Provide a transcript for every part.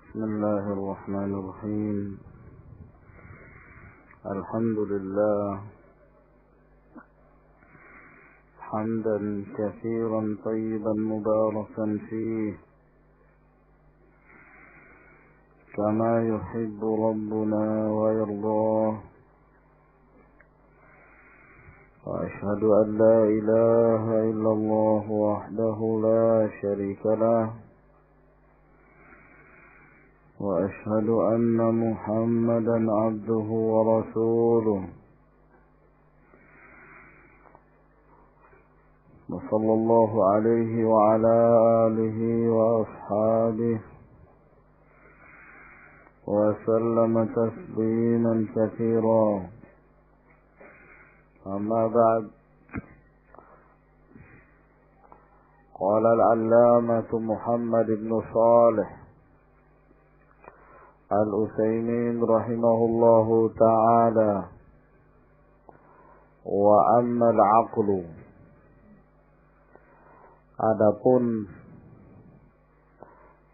بسم الله الرحمن الرحيم. الحمد لله حمدا كثيرا طيبا مباركا فيه كما يحب ربنا ويرضاه، وأشهد أن لا إله إلا الله وحده لا شريك له، وأشهد أن محمدا عبده ورسوله، وصلى الله عليه وعلى آله وأصحابه وسلم تسليما كثيرا. أما بعد، قال العلامة محمد بن صالح العثيمين رحمه الله تعالى: وأما العقل, adapun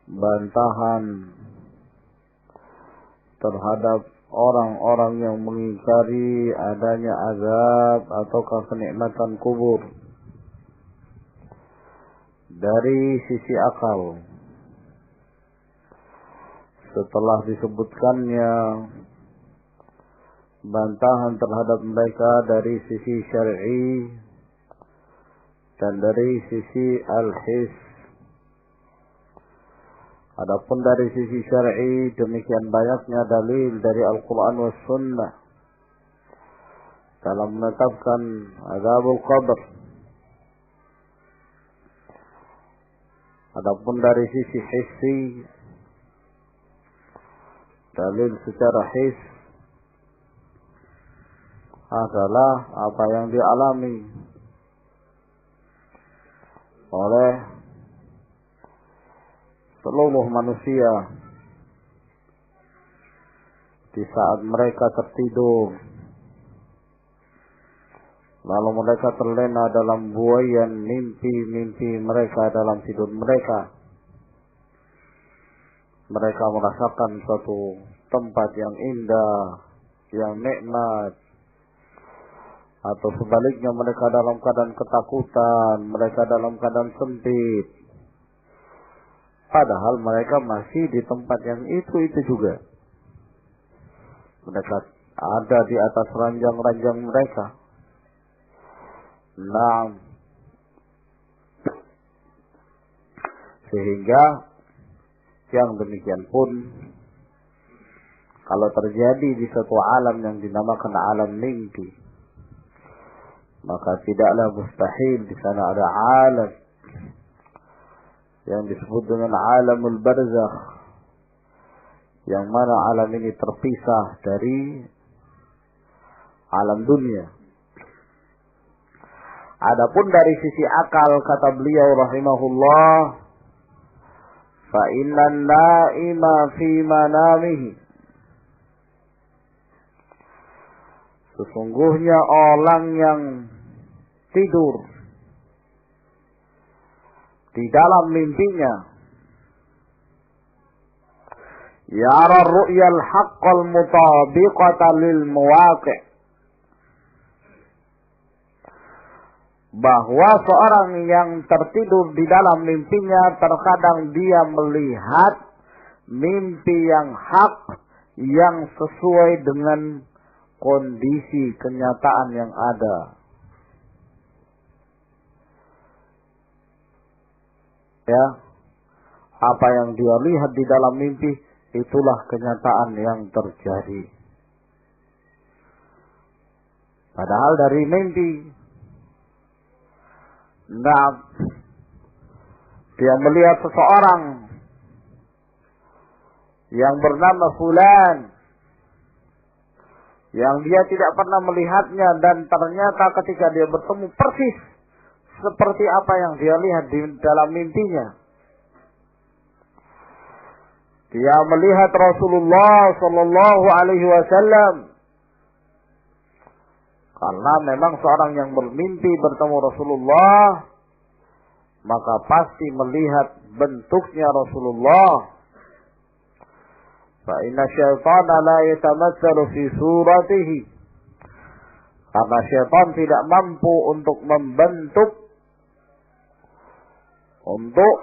bantahan terhadap orang-orang yang mengingkari adanya azab ataukah kenikmatan kubur dari sisi akal. Setelah disebutkannya bantahan terhadap mereka dari sisi syar'i dan dari sisi al-his. Adapun dari sisi syar'i, demikian banyaknya dalil dari Al-Quran was Sunnah dalam menetapkan azabul qabr. Adapun dari sisi hissi, dalil secara his adalah apa yang dialami oleh seluruh manusia di saat mereka tertidur, lalu mereka terlena dalam buaian mimpi-mimpi mereka dalam tidur mereka. Mereka merasakan suatu tempat yang indah, yang nikmat, atau sebaliknya mereka dalam keadaan ketakutan, mereka dalam keadaan sempit. Padahal mereka masih di tempat yang itu juga. Mereka ada di atas ranjang-ranjang mereka. Nah, sehingga yang demikian pun kalau terjadi di suatu alam yang dinamakan alam mimpi, maka tidaklah mustahil di sana ada alam yang disebut dengan alamul barzakh, yang mana alam ini terpisah dari alam dunia. Adapun dari sisi akal, kata beliau rahimahullah, fa innan naima fi manamihi, sesungguhnya orang yang tidur di dalam mimpinya, yara ru'yal haqqal mutabiqata lil muwaqi', bahwa seorang yang tertidur di dalam mimpinya terkadang dia melihat mimpi yang hak, yang sesuai dengan kondisi kenyataan yang ada. Ya, apa yang dia lihat di dalam mimpi, itulah kenyataan yang terjadi. Padahal dari mimpi, nah, dia melihat seseorang yang bernama Fulan, yang dia tidak pernah melihatnya, dan ternyata ketika dia bertemu persis seperti apa yang dia lihat di dalam mimpinya. Dia melihat Rasulullah sallallahu alaihi wasallam, karena memang seorang yang bermimpi bertemu Rasulullah, maka pasti melihat bentuknya Rasulullah, Fa inna syaitana la yatamatsalu fi suratihi. Karena syaitan tidak mampu untuk membentuk, untuk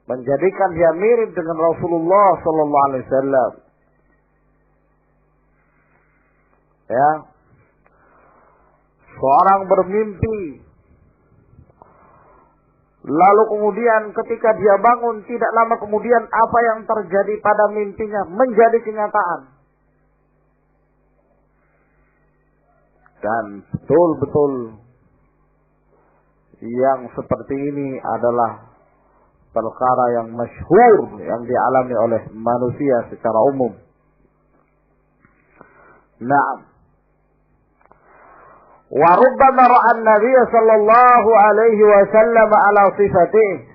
menjadikan dia mirip dengan Rasulullah sallallahu alaihi wasallam. Ya. Seorang bermimpi, lalu kemudian ketika dia bangun, tidak lama kemudian apa yang terjadi pada mimpinya menjadi kenyataan. Dan betul-betul yang seperti ini adalah perkara yang masyhur yang dialami oleh manusia secara umum. Naam. Wa rubbama ra'a an-nabiy sallallahu alaihi wasallam ala sifatihi.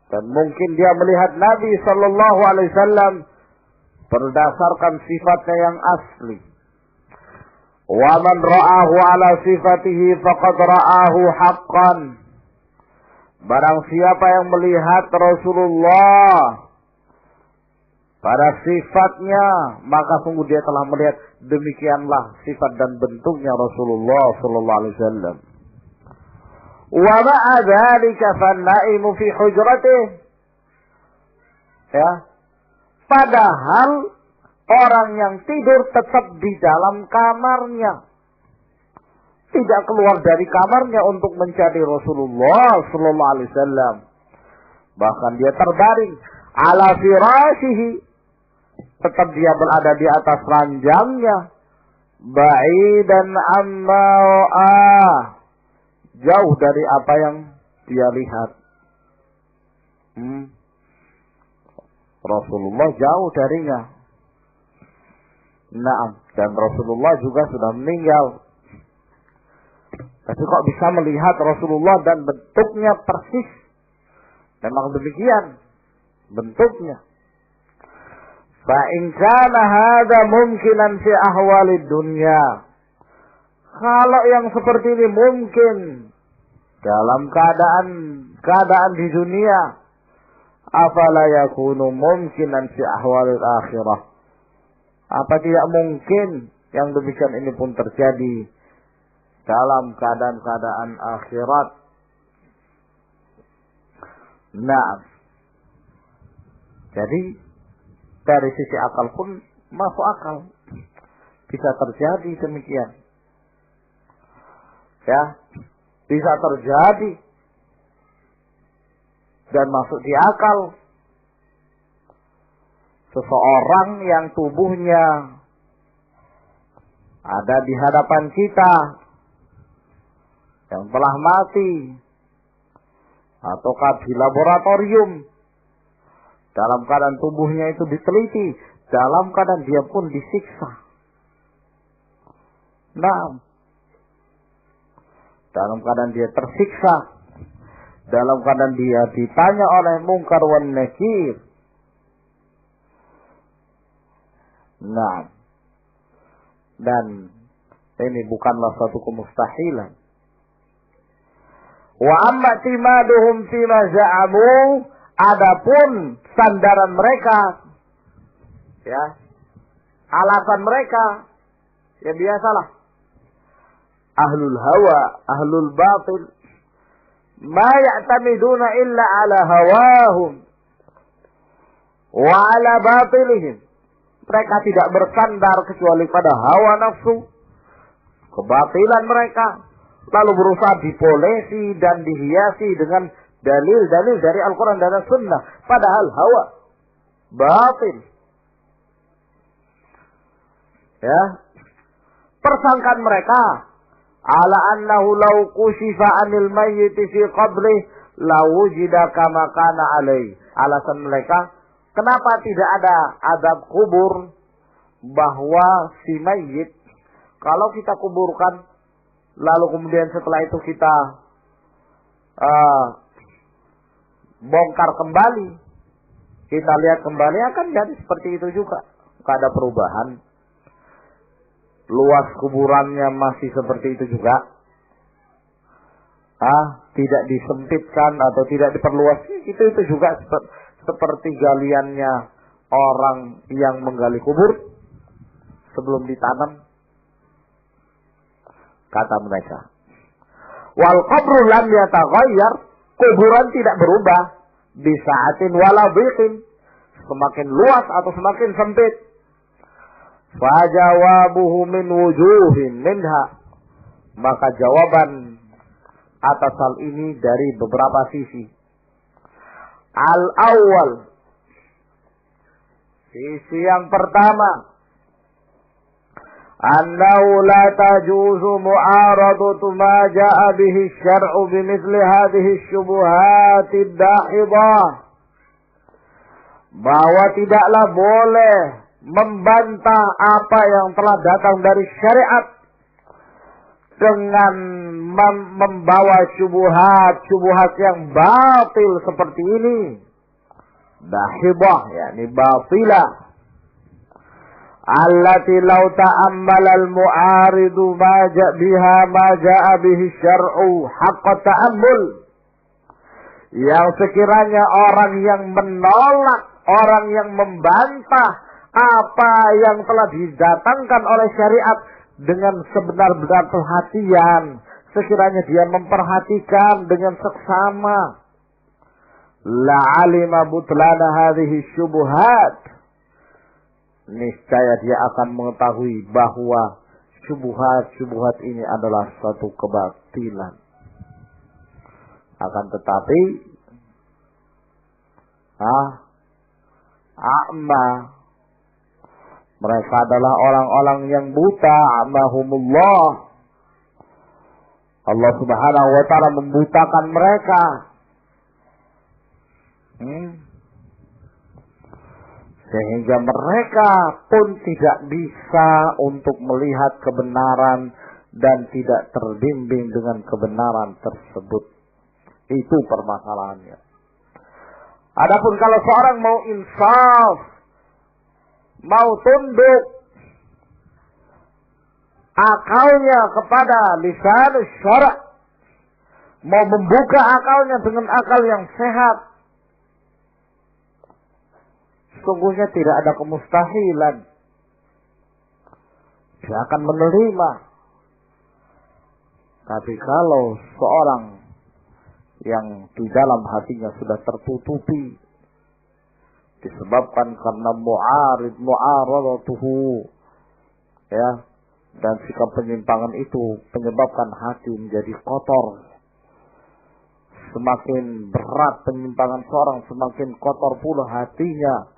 Dan mungkin dia melihat Nabi sallallahu alaihi wasallam berdasarkan sifatnya yang asli. Wa man ra'ahu ala sifatihi faqad ra'ahu haqqan. Barang siapa yang melihat Rasulullah pada sifatnya, maka sungguh dia telah melihat demikianlah sifat dan bentuknya Rasulullah sallallahu alaihi wasallam. Wa ma'a dzalika fan-na'imu fi hujratih. Ya. Padahal orang yang tidur tetap di dalam kamarnya. Tidak keluar dari kamarnya untuk mencari Rasulullah sallallahu alaihi wasallam. Bahkan dia terbaring ala firashihi. Tetap dia berada di atas ranjangnya. Ba'idan amma wa'ah. Jauh dari apa yang dia lihat. Rasulullah jauh darinya. Naam. Dan Rasulullah juga sudah meninggal. Tapi kok bisa melihat Rasulullah dan bentuknya persis. Memang demikian bentuknya. Fa in kana hadza mumkinan fi ahwalid dunya. Kalau yang seperti ini mungkin dalam keadaan di dunia, afala yakunu mumkinan fi ahwalil akhirah. Apa tidak mungkin yang demikian ini pun terjadi dalam keadaan-keadaan akhirat? Nah, jadi dari sisi akal pun masuk akal, bisa terjadi demikian. Ya, bisa terjadi dan masuk di akal. Seseorang yang tubuhnya ada di hadapan kita, yang telah mati, ataukah di laboratorium, dalam keadaan tubuhnya itu diteliti, dalam keadaan dia pun disiksa. Nah, dalam keadaan dia tersiksa, dalam keadaan dia ditanya oleh Munkar wan Nakir. Nah, dan ini bukanlah suatu kemustahilan. Wa amma timaduhum fima za'amu, adapun sandaran mereka, ya, alasan mereka, ya biasalah, ahlul hawa, ahlul batil, ma ya'tamiduna illa ala hawahum wa ala batilihim. Mereka tidak bersandar kecuali pada hawa nafsu, kebatilan mereka, lalu berusaha dipolesi dan dihiasi dengan dalil-dalil dari Al-Quran dan As-Sunnah. Padahal hawa batil. Ya, persangkaan mereka ala annahu law kushifa anil mayyit fi qabrih la wujida kama kana alai. Alasan mereka, kenapa tidak ada azab kubur, bahwa si mayyit kalau kita kuburkan lalu kemudian setelah itu kita bongkar kembali, kita lihat kembali, akan jadi seperti itu juga, tidak ada perubahan. Luas kuburannya masih seperti itu juga, tidak disempitkan atau tidak diperluas, itu juga seperti galiannya orang yang menggali kubur sebelum ditanam? Kata mereka, wal qabru lam yataghayyar, kuburan tidak berubah bisa'atin wala dhiqin, semakin luas atau semakin sempit. Fajawabuhu min wujuhin minha, maka jawaban atas hal ini dari beberapa sisi. Al-awwal, sisi yang pertama, annahu la tajuzu mu'aradatu ma ja'a bihi syar'u bimithli hadhihi syubuhatid dahidah, bahwa tidaklah boleh membantah apa yang telah datang dari syariat dengan membawa syubhat yang batil seperti ini. Dahibah, yakni batilah. Allati law ta'ammala al-mu'aridu ma ja'a bihi syar'u haqqa ta'ammul. Yang sekiranya orang yang menolak, orang yang membantah apa yang telah didatangkan oleh syariat dengan sebenar-benar perhatian, sekiranya dia memperhatikan dengan seksama, la'alima butlana hadhihi syubuhat, niscaya dia akan mengetahui bahwa syubhat ini adalah suatu kebatilan. Akan tetapi a'ma, mereka adalah orang-orang yang buta, a'mahumullah. Allah Subhanahu wa ta'ala membutakan mereka. Sehingga mereka pun tidak bisa untuk melihat kebenaran dan tidak terbimbing dengan kebenaran tersebut. Itu permasalahannya. Adapun kalau seorang mau insaf, mau tunduk akalnya kepada lisan syara', mau membuka akalnya dengan akal yang sehat, sungguhnya tidak ada kemustahilan, dia akan menerima. Tapi kalau seorang yang di dalam hatinya sudah tertutupi disebabkan karena mu'aradatuhu, ya, dan sikap penyimpangan itu menyebabkan hati menjadi kotor. Semakin berat penyimpangan seorang, semakin kotor pula hatinya,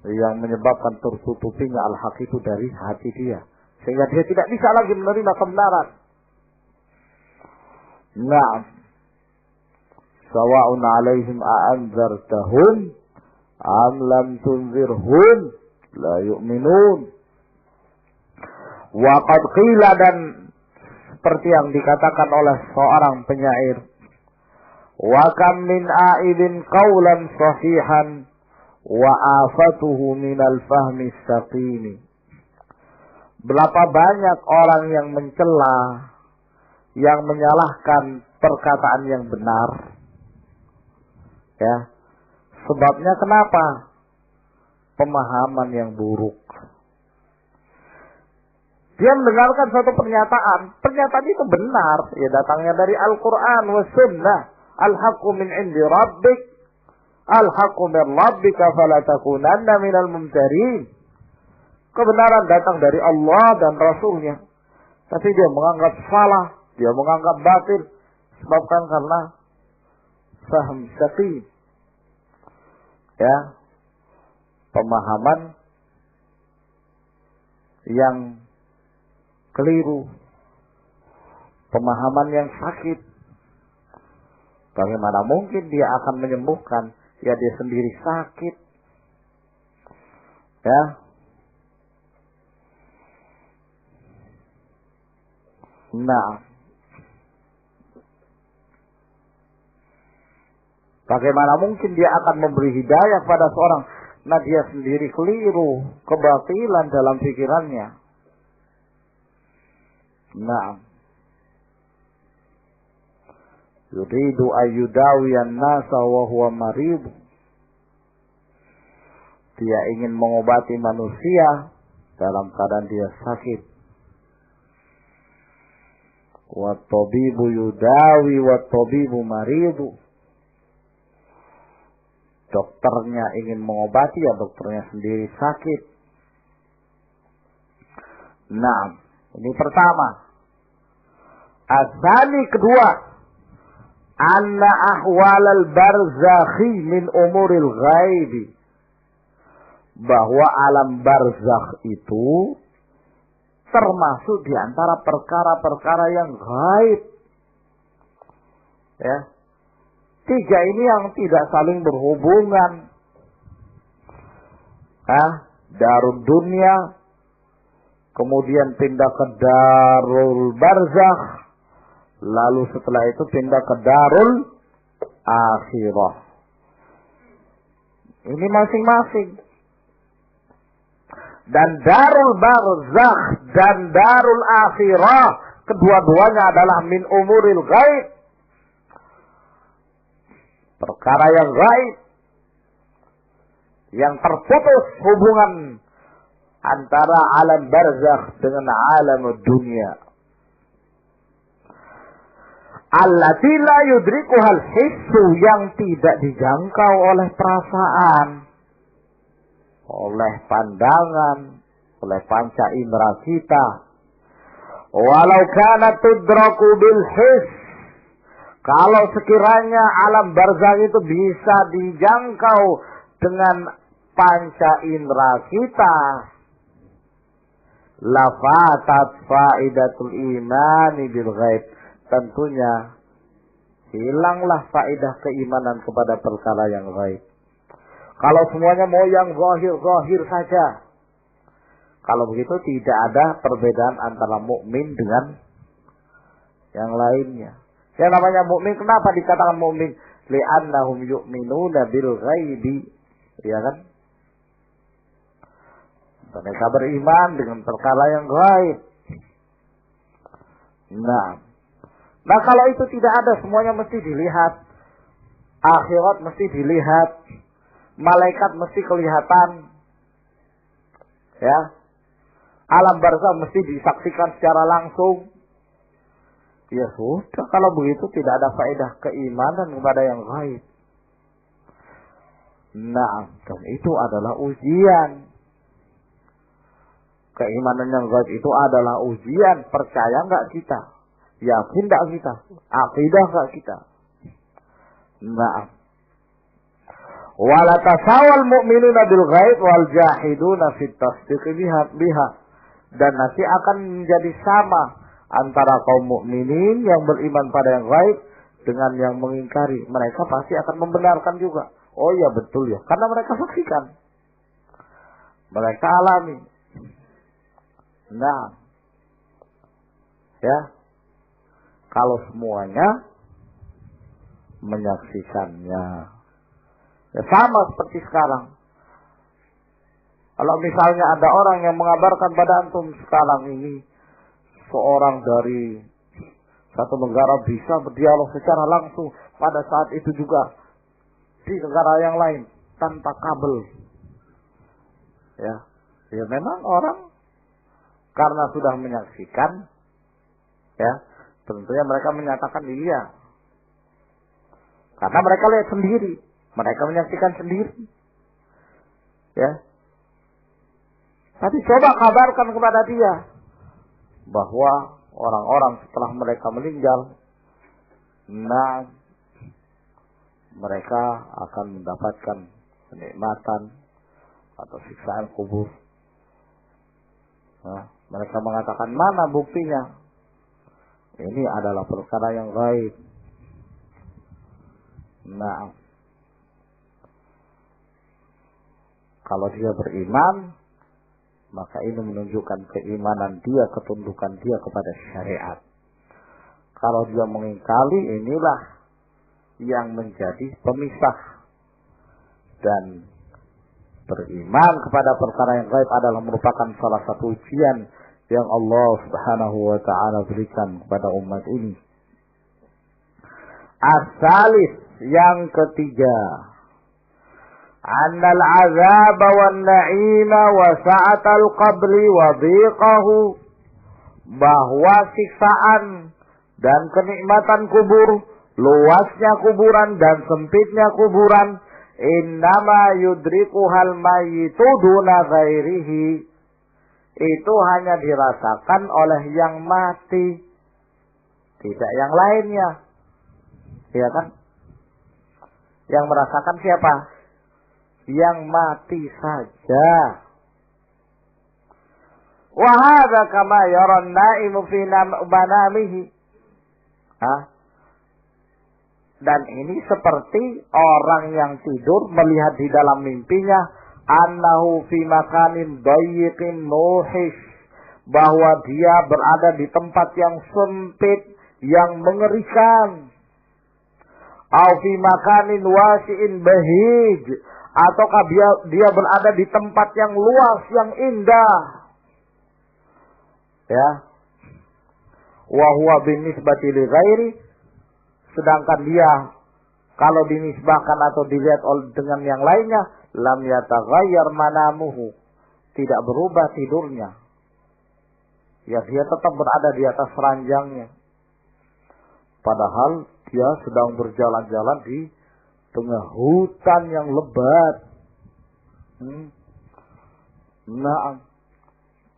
yang menyebabkan tertutupinya al-haq itu dari hati dia, sehingga dia tidak bisa lagi menerima kebenaran. Na'am, sawa'un 'alaihim a'anzartahum am lam tunzirhum la yu'minun. Wa qad qila, dan seperti yang dikatakan oleh seorang penyair, wa kam min a'idin qawlan sahihan wa afatuhu minal fahmi saqimi. Berapa banyak orang yang mencela, yang menyalahkan perkataan yang benar, ya, sebabnya kenapa? Pemahaman yang buruk. Dia mendengarkan suatu pernyataan itu benar, ya, datangnya dari Al-Quran wa Sunnah, al-haqqu min indi rabbik, al-haqqu min rabbika fala takunanna minal mumtarin. Kebenaran datang dari Allah dan Rasulnya, tapi dia menganggap salah, dia menganggap batil, sebabkan karena faham saqim, ya, pemahaman yang keliru, pemahaman yang sakit. Bagaimana mungkin dia akan menyembuhkan? Ya, dia sendiri sakit, ya. Nah, bagaimana mungkin dia akan memberi hidayah pada seorang, nah dia sendiri keliru, kebatilan dalam pikirannya. Nah, yuridu ayyudawiyan nasa wa huwa marid. dia ingin mengobati manusia dalam keadaan dia sakit. Wat-tabibu yudawi wat-tabibu maridu. Dokternya ingin mengobati, ya dokternya sendiri sakit. Nah, ini pertama. Asani kedua, anna ahwal al-barzakhi min umuril ghaibi. Bahwa alam barzakh itu termasuk di antara perkara-perkara yang gaib. Ya. Tiga ini yang tidak saling berhubungan. Darul dunia, kemudian pindah ke darul barzakh, lalu setelah itu pindah ke darul akhirah. Ini masing-masing. Dan darul barzakh dan darul akhirah, kedua-duanya adalah min umuril ghaib. Perkara yang gaib, yang terputus hubungan antara alam barzakh dengan alam dunia. Allati la yudrikuhal hissu, yang tidak dijangkau oleh perasaan, oleh pandangan, oleh panca indera kita. Walau kana tudraku bil hiss, kalau sekiranya alam barzakh itu bisa dijangkau dengan panca indera kita, lafatat faidatul imani bil ghaib, tentunya hilanglah faedah keimanan kepada perkara yang gaib. Kalau semuanya mau yang zahir saja, kalau begitu tidak ada perbedaan antara mukmin dengan yang lainnya. Yang namanya mukmin, kenapa dikatakan mukmin? Li'annahum yu'minuna bil ghaibi, ya kan? Mereka beriman dengan perkara yang gaib. Nah kalau itu tidak ada, semuanya mesti dilihat. Akhirat mesti dilihat. Malaikat mesti kelihatan. Ya. Alam barzakh mesti disaksikan secara langsung. Ya sudah, kalau begitu tidak ada faedah keimanan kepada yang gaib. Dan itu adalah ujian. Keimanan yang gaib itu adalah ujian. Percaya enggak kita? Yakin enggak kita? Akidah enggak kita? Wala tasawal mu'minuna bil ghaib wal jahiduna fit tasdiq biha. Dan nanti akan menjadi sama antara kaum mukminin yang beriman pada yang gaib dengan yang mengingkari. Mereka pasti akan membenarkan juga. Oh ya betul ya, karena mereka saksikan, mereka alami. Ya, kalau semuanya menyaksikannya, ya sama seperti sekarang. Kalau misalnya ada orang yang mengabarkan pada antum sekarang ini, seorang dari satu negara bisa berdialog secara langsung pada saat itu juga di negara yang lain tanpa kabel. Ya memang orang karena sudah menyaksikan, ya tentunya mereka menyatakan iya. Karena mereka lihat sendiri, mereka menyaksikan sendiri. Ya. Tapi coba kabarkan kepada dia bahwa orang-orang setelah mereka meninggal, mereka akan mendapatkan kenikmatan atau siksaan kubur. Mereka mengatakan, mana buktinya? Ini adalah perkara yang gaib. Kalau dia beriman, maka ini menunjukkan keimanan dia, ketundukan dia kepada syariat. Kalau dia mengingkari, inilah yang menjadi pemisah. Dan beriman kepada perkara yang gaib adalah merupakan salah satu ujian yang Allah Subhanahu wa ta'ala berikan kepada umat ini. As-salis, yang ketiga, annal azaba wan na'ima wa sa'atal qabri wa dhiqahu, bahwa siksaan dan kenikmatan kubur, luasnya kuburan dan sempitnya kuburan, innama yudrikuhal mayyitu duna ghairihi, itu hanya dirasakan oleh yang mati, tidak yang lainnya. Ya kan? Yang merasakan siapa? Yang mati saja. Wa hadza kama yara an-na'imu fi manamihi. Dan ini seperti orang yang tidur melihat di dalam mimpinya, annahu fi makanin dayyiqin muhish, bahwa dia berada di tempat yang sempit, yang mengerikan. Au fi makanin wasi'in bahij, ataukah dia berada di tempat yang luas, yang indah. Ya. Wa huwa binisbati li ghairi, sedangkan dia kalau dinisbahkan atau dilihat dengan yang lainnya, lam yataghayyar manamuhu, tidak berubah tidurnya. Ya, dia tetap berada di atas ranjangnya. Padahal dia sedang berjalan-jalan di tengah hutan yang lebat. Nah,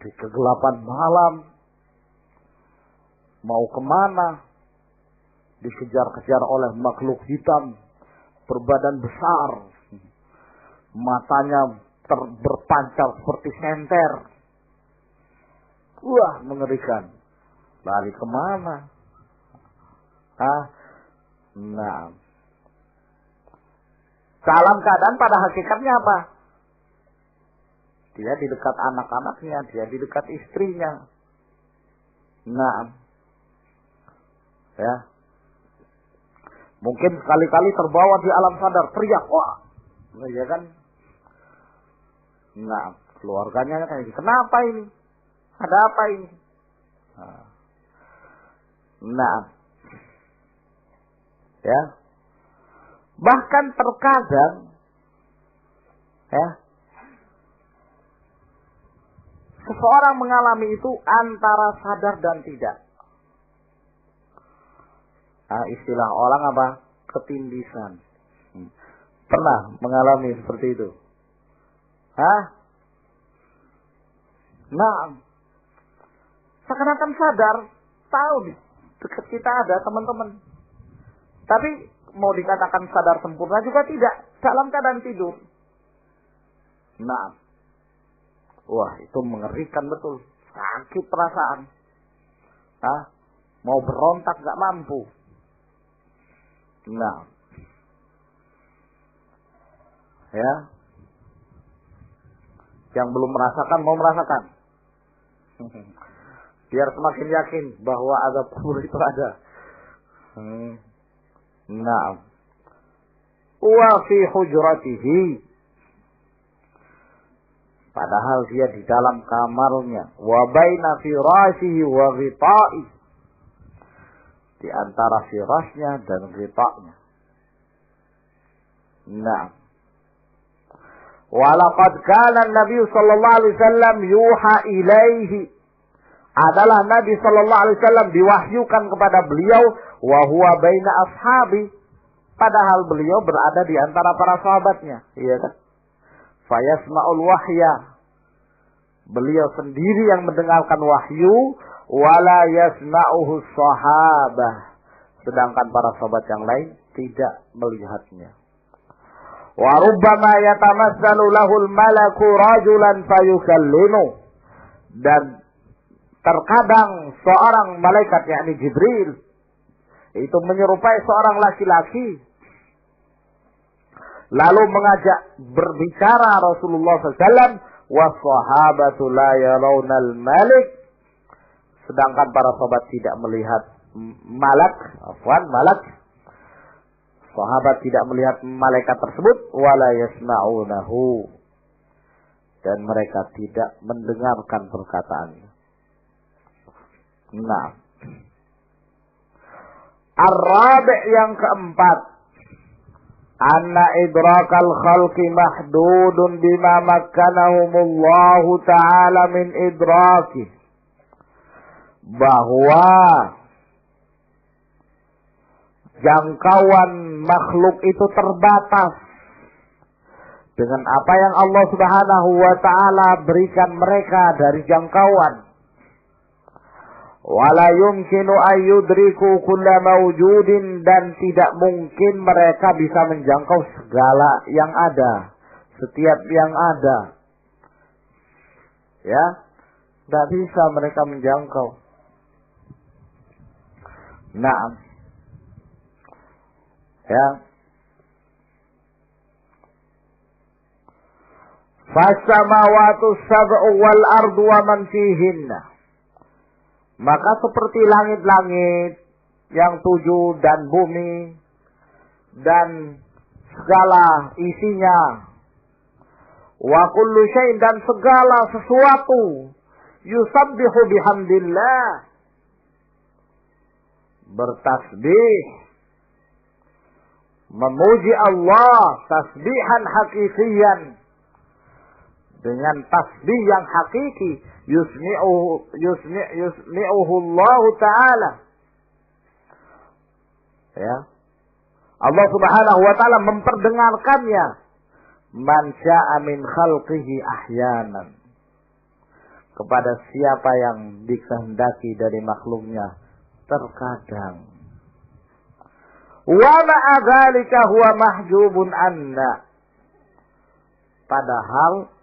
di kegelapan malam. Mau kemana? Dikejar-kejar oleh makhluk hitam berbadan besar. Matanya berpancar seperti senter. Wah, mengerikan. Lari kemana? Nah, dalam keadaan pada hakikatnya apa? Dia di dekat anak-anaknya, dia di dekat istrinya. Nah, ya, mungkin sekali-kali terbawa di alam sadar, teriak, wah, ya kan? Nah, keluarganya kayak gitu. Kenapa ini? Ada apa ini? Nah, ya, bahkan terkadang, ya, seseorang mengalami itu antara sadar dan tidak. Istilah orang apa? Ketindisan. Pernah mengalami seperti itu? Nah, seakan-akan sadar, tahu di dekat kita ada teman-teman. Tapi mau dikatakan sadar sempurna juga tidak, dalam keadaan tidur. Nah, wah, itu mengerikan betul. Sakit perasaan. Mau berontak gak mampu. Nah, ya, yang belum merasakan mau merasakan. Biar semakin yakin bahwa azab kubur itu ada. Nah, wa fi hujratihi, padahal dia di dalam kamarnya, wa baina firashihi wa ghita'i, di antara firasnya dan ghita'nya. Nah, walaqad kana Nabi sallallahu alaihi wasallam yuha ilaihi, adalah Nabi sallallahu alaihi wasallam diwahyukan kepada beliau, wa huwa baina ashabi, padahal beliau berada di antara para sahabatnya, iya kan? Fayasma'ul wahya, beliau sendiri yang mendengarkan wahyu, wala yasma'uhu sahabah, sedangkan para sahabat yang lain tidak melihatnya. Wa rubbama yatamassalu lahul malaku rajulan fayukallimu, dan terkadang seorang malaikat, yakni Jibril, itu menyerupai seorang laki-laki, lalu mengajak berbicara Rasulullah SAW, wa sahabatu la yarawnal malik, sedangkan para sahabat tidak melihat malak. Sahabat tidak melihat malaikat tersebut, wala yasma'unahu, dan mereka tidak mendengarkan perkataannya. Nah, ar-rabi' yang keempat, anna idrakal khalqi mahdudun bima makkanahumullahu ta'ala min idraki, bahwa jangkauan makhluk itu terbatas dengan apa yang Allah Subhanahu wa ta'ala berikan mereka dari jangkauan. Wala yumkinu ayyudriku kulla mawjudin, dan tidak mungkin mereka bisa menjangkau segala yang ada, setiap yang ada. Ya, tidak bisa mereka menjangkau. Naam. Ya. Fasamawatu sab'u wal ardu wa man fihinna. Maka seperti langit-langit yang 7 dan bumi dan segala isinya, wa kullu syai'in, dan segala sesuatu, yusabbihu bihamdillah, bertasbih, memuji Allah tasbihan hakikiyan, dengan tasbih yang hakiki, yusmi'uhu Allah Ta'ala. Ya. Allah Subhanahu wa ta'ala memperdengarkannya, man sya'a min khalqihi ahyanan, kepada siapa yang dikehendaki dari makhluknya terkadang. Wa ma'a dzalika huwa mahjubun anna, padahal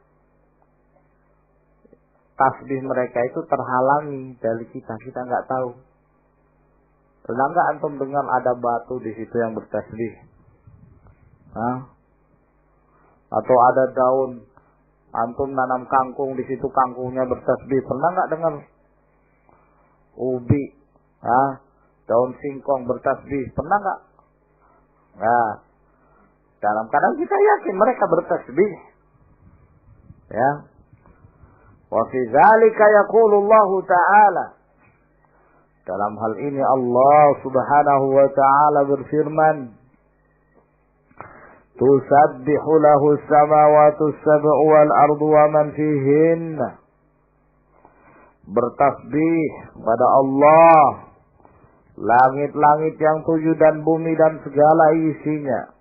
tasbih mereka itu terhalangi dari kita nggak tahu. Pernah nggak antum dengar ada batu di situ yang bertasbih? Hah? Atau ada daun, antum nanam kangkung, di situ kangkungnya bertasbih. Pernah nggak dengar? Ubi, daun singkong bertasbih. Pernah nggak? Nah, dalam keadaan kita yakin mereka bertasbih. Ya. Wa fi dzalika yaqulu Allah Ta'ala, dalam hal ini Allah Subhanahu wa ta'ala berfirman, tusabbihu lahu as-samawati as-sab'u wal ardu wa man fihinna, bertasbih pada Allah langit-langit yang 7 dan bumi dan segala isinya.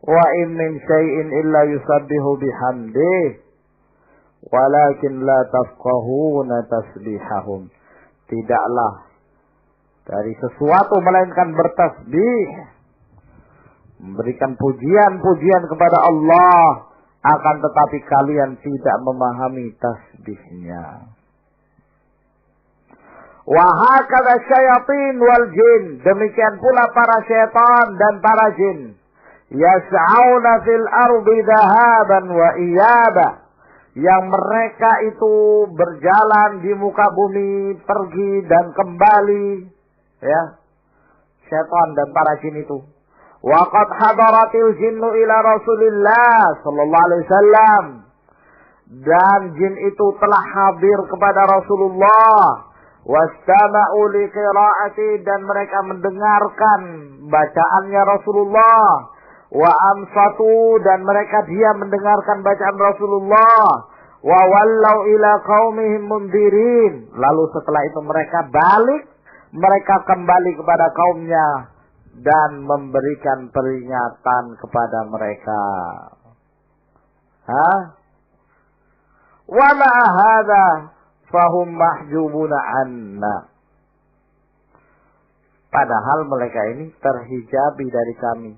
Wa in min syai'in illa yusabbihu bihamdihi walakin la tafqahuna tasbihahum, tidaklah dari sesuatu melainkan bertasbih, memberikan pujian-pujian kepada Allah, akan tetapi kalian tidak memahami tasbihnya. Wa hakadha syayatin wal jin, demikian pula para syaitan dan para jin, yas'auna fil ardi dhahaban wa iyaba, yang mereka itu berjalan di muka bumi, pergi dan kembali, ya, syaitan dan para jin itu. Wa qad hadaratil jinnu ila Rasulillah sallallahu alaihi wasallam, dan jin itu telah hadir kepada Rasulullah, wastama'u li qiraati, dan mereka mendengarkan bacaannya Rasulullah, wa ansatu, dan mereka diam mendengarkan bacaan Rasulullah, wa wallau ila qaumihim mundirin, lalu setelah itu mereka balik, mereka kembali kepada kaumnya dan memberikan peringatan kepada mereka. Wa ma hadza fahum mahjubuna anna, padahal mereka ini terhijabi dari kami.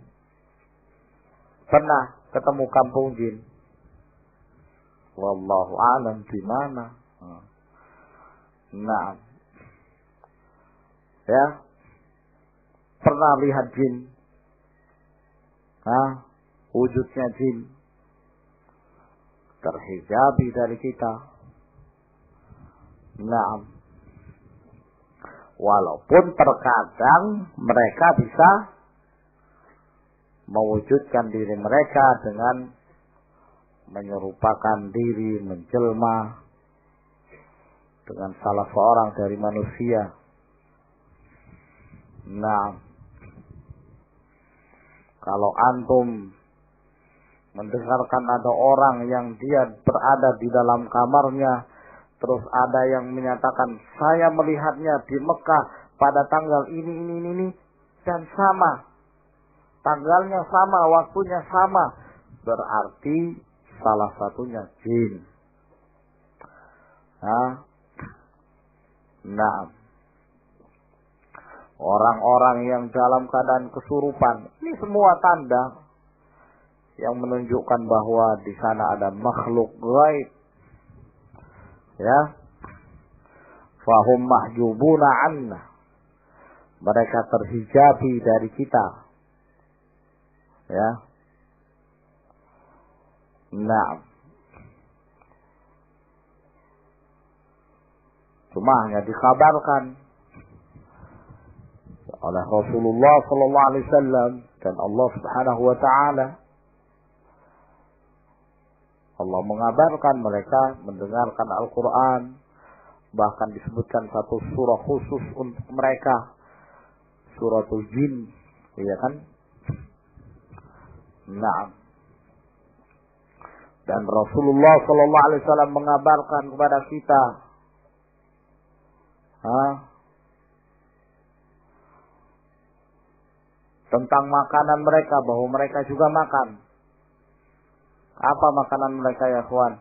Pernah ketemu kampung jin? Wallahu a'lam di mana. Nah, ya, pernah lihat jin? Wujudnya jin terhijabi dari kita. Nah, walaupun terkadang mereka bisa mewujudkan diri mereka dengan menyerupakan diri, menjelma dengan salah seorang dari manusia. Nah, Kalau antum mendengarkan ada orang yang dia berada di dalam kamarnya, terus ada yang menyatakan, saya melihatnya di Mekah pada tanggal ini, dan sama. Tanggalnya sama, waktunya sama. Berarti salah satunya jin. Nah, orang-orang yang dalam keadaan kesurupan, ini semua tanda yang menunjukkan bahwa di sana ada makhluk gaib. Ya, fahum mahjubuna anna, mereka terhijabi dari kita. Ya, nah, cuma hanya dikabarkan oleh Rasulullah sallallahu alaihi wasallam dan Allah Subhanahu wa taala. Allah mengabarkan mereka mendengarkan Al-Quran, bahkan disebutkan satu surah khusus untuk mereka, suratul jin, iya kan? Nah, dan Rasulullah sallallahu alaihi wasallam mengabarkan kepada kita tentang makanan mereka, bahwa mereka juga makan. Apa makanan mereka ya kawan?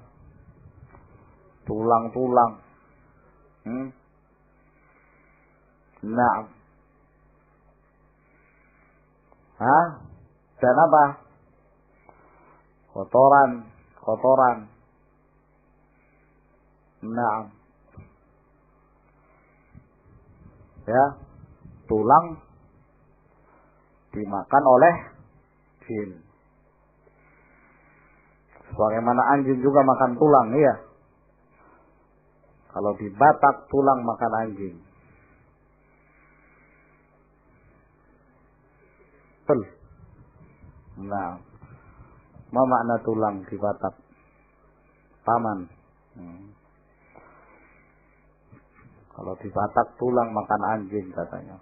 Tulang-tulang. Nah. Dan apa? Kotoran. Nah. Ya, tulang dimakan oleh jin. Bagaimana anjing juga makan tulang, iya. Kalau di Batak tulang makan anjing. Betul. Nah, apa makna tulang di Batak? Paman. Kalau di Batak tulang makan anjing katanya.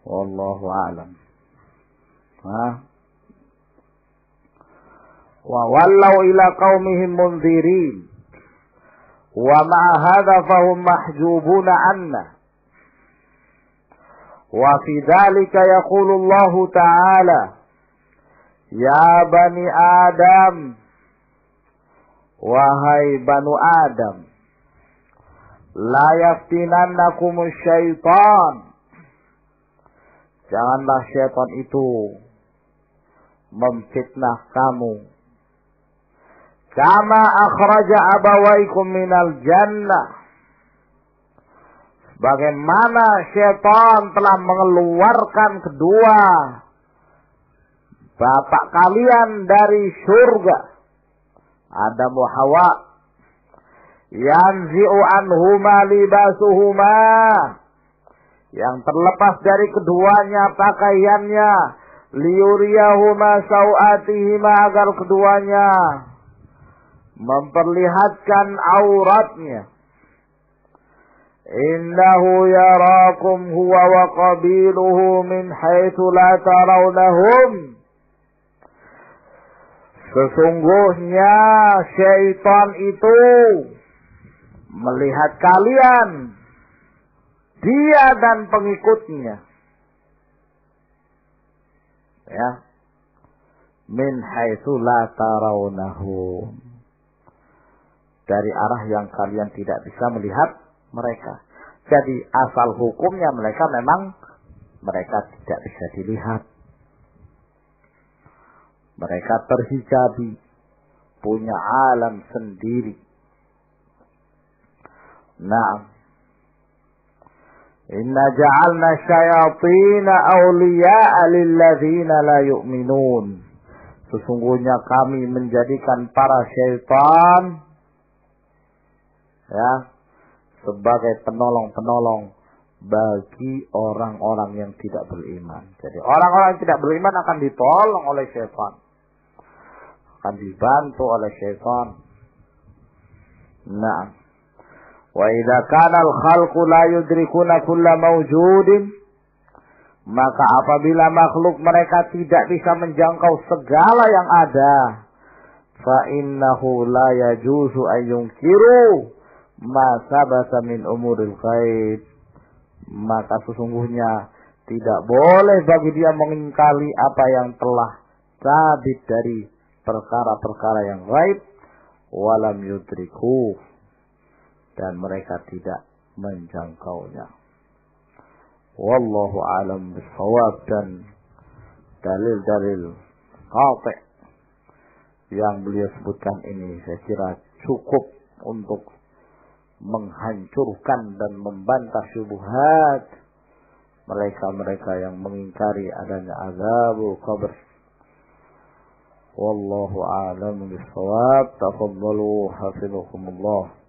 Wallahu a'lam. Wa wallau ila qaumihim munzirin wa ma'a hadza fahum mahjubuna anna wa fi dzalika yaqulu Allah ta'ala ya bani Adam, wahai banu Adam, la yaftinannakumus syaitan, janganlah syaitan itu memfitnah kamu. Kama akhraja abawaikum minal jannah, bagaimana syaitan telah mengeluarkan kedua bapak kalian dari surga, Adam wa Hawa, yanzi'u anhuma libasuhuma, yang terlepas dari keduanya pakaiannya, liyuriyahuma sau'atihima, agar keduanya memperlihatkan auratnya. Innahu yarakum huwa wa qabiluhu min haitsu la tarawnahum, sesungguhnya syaitan itu melihat kalian, dia dan pengikutnya, ya, min haitsu la tarawnahum, dari arah yang kalian tidak bisa melihat mereka. Jadi asal hukumnya mereka memang mereka tidak bisa dilihat. Mereka terhijabi, punya alam sendiri. Nah, inna ja'alna syayatina awliya'a lilladzina la yu'minun, sesungguhnya kami menjadikan para syaitan, ya, sebagai penolong-penolong bagi orang-orang yang tidak beriman. Jadi orang-orang yang tidak beriman akan ditolong oleh syaitan, akan dibantu oleh syaitan. Nah, wa idza kana al-khalqu la yudrikuna kulla mawjudin, Maka apabila makhluk mereka tidak bisa menjangkau segala yang ada, fa innahu la yajuzu an yunkiru ma sabata min umuril ghaib. Maka sesungguhnya tidak boleh bagi dia mengingkari apa yang telah sabit dari perkara-perkara yang gaib, walam yudriku, dan mereka tidak menjangkaunya. Wallahu alam bisawab. Dan dalil-dalil qati' yang beliau sebutkan ini saya kira cukup untuk menghancurkan dan membantah syubhat mereka-mereka yang mengingkari adanya azabul qabr. Wallahu a'lam bishawab. Tafaddalu hafizakumullah.